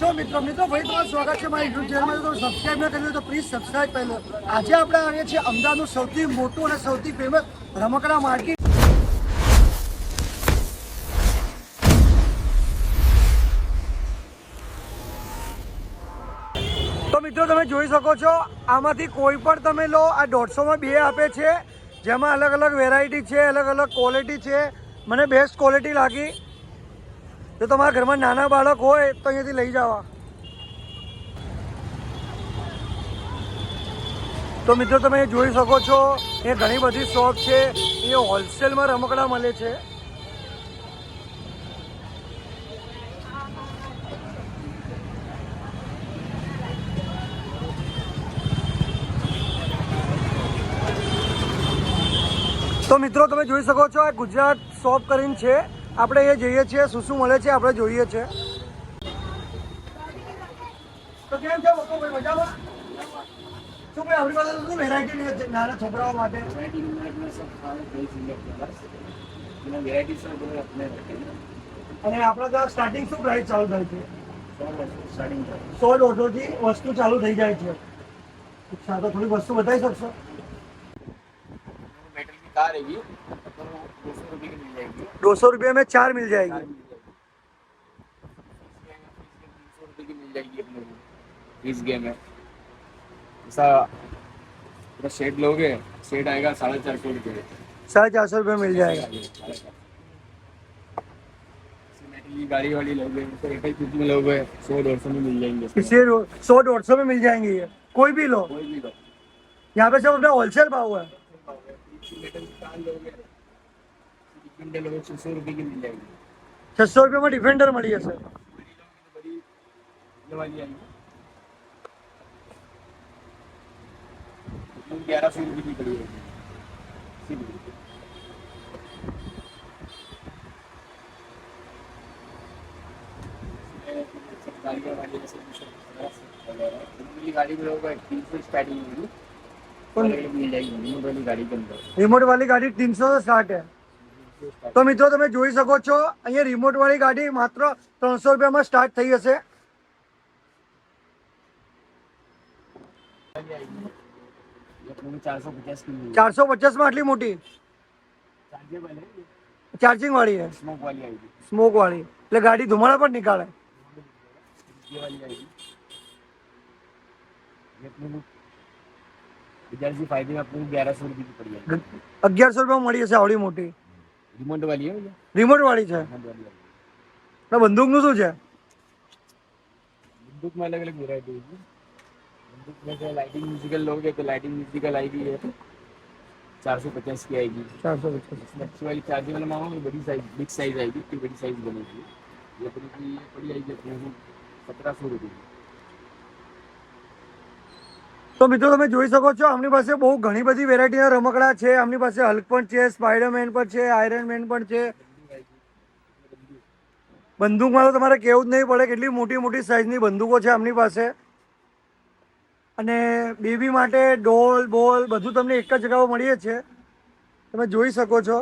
છો મિત્રો ભાઈ તમારું સ્વાગત છે મારી યુટ્યુબ ચેનલમાં. જો તમે સબસ્ક્રાઇબ ન કર્યું તો પ્લીઝ સબસ્ક્રાઇબ કરી લો. આજે આપણે આવીએ છીએ અમદાવાદનું સૌથી મોટું અને સૌથી ફેમસ રમકડા માર્કેટ. તો મિત્રો તમે જોઈ શકો છો, આમાંથી કોઈ પણ તમે લો. આ 150માં 2 આપે છે, જેમાં અલગ અલગ વેરાયટી છે, અલગ અલગ ક્વોલિટી છે. મને બેસ્ટ ક્વોલિટી લાગી. જો તમારા ઘરમાં નાના બાળક હોય તો અહીંયાથી લઈ જવા. તો મિત્રો તમે જોઈ શકો છો, એ ઘણી બધી શોપ છે. એ હોલસેલમાં રમકડા મળે છે. તો મિત્રો તમે જોઈ શકો છો, આ ગુજરાત શોપ કરીને છે. આપણે એ જઈએ છીએ, શું શું મળે છે આપણે જોઈએ છે. તો કેમ છે બકો ભાઈ, મજામાં? શું ભાઈ આપણી પાસે શું વેરાયટી છે નાના છોકરાઓ માટે? અને આપણા ત્યાં સ્ટાર્ટિંગ શું પ્રાઇસ ચાલુ થાય છે? 100-150 થી વસ્તુ ચાલુ થઈ જાય છે. અચ્છા, તો થોડી વસ્તુ બતાવી શકશો? मेटल की कार है ये, 200 रुपये की मिल जाएगी. 200 रुपये में 4 मिल जाएगी. 300 रुपये की मिल जाएगी अपने को इस गेम में. ऐसा पूरा सेट लोगे, सेट आएगा 450 रुपये. 450 रुपये मिल जाएगा. मेटल की गाड़ी वाली लोगे, एक ही चीज में लोगे 100-150 में मिल जाएंगे. इसे 100-150 में मिल जाएंगे. ये कोई भी लो, कोई भी लो. यहाँ पे सब अपना होलसेल भाव है. मेटल की कार लोगे, डिफेंडर लोगे 600 रुपये की मिल जाएगी. 600 रुपये में डिफेंडर मળી જશે. बड़ी ये वाली आएगी 1100 रुपये की पड़ी है. गाड़ी में लोग 300 स्टार्टिंग होगी. मिल जाएगी रिमोट वाली गाड़ी के अंदर. રિમોટ વાળી ગાડી 300 से स्टार्ट है. તો મિત્રો તમે જોઈ શકો છો, અહીંયા રિમોટ વાળી ગાડી માત્ર 300 રૂપિયામાં સ્ટાર્ટ થઈ જશે. 450 की 450 માં આટલી મોટી ચાર્જિંગ વાળી है. स्मोक वाली आएगी. સ્મોક વાળી એટલે ગાડી ધુમાડા પણ નીકાળે. ये वाली आएगी. ये अपने को इधर से फायदे में अपने को 1100 रुपये की पड़ी है. 1100 રૂપિયામાં મળી જશે આવડી મોટી. रिमोट वाली है भैया. રિમોટ વાળી છે. रिमोट वाली आएगी. ને બંદૂકનું શું છે? बंदूक में अलग अलग वेरायटी है. बंदूक में से लाइटिंग म्यूजिकल लोगे तो लाइटिंग म्यूजिकल आएगी है 450 की आएगी. 450. इसमें अच्छी वाली चार्जिंग वाला मांगोगे बड़ी साइज, बिग साइज आएगी. इतनी बड़ी साइज बनेगी. ये अपनी की ये पड़ी आएगी अपने को 1700 रुपये की. તો મિત્રો તમે જોઈ શકો છો, આમની પાસે બહુ ઘણી બધી વેરાયટીના રમકડા છે. આમની પાસે હલ્ક પણ છે, સ્પાઈડરમેન પણ છે, આયરન મેન પણ છે. બંદૂકમાં તો તમારે કહેવું જ નહીં પડે, કેટલી મોટી મોટી સાઇઝની બંદૂકો છે આમની પાસે. અને બેબી માટે ડોલ બોલ બધું તમને એક જ જગ્યાએ મળીએ છે. તમે જોઈ શકો છો,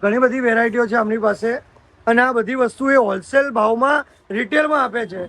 ઘણી બધી વેરાયટીઓ છે આમની પાસે. અને આ બધી વસ્તુ એ હોલસેલ ભાવમાં રિટેલમાં આપે છે.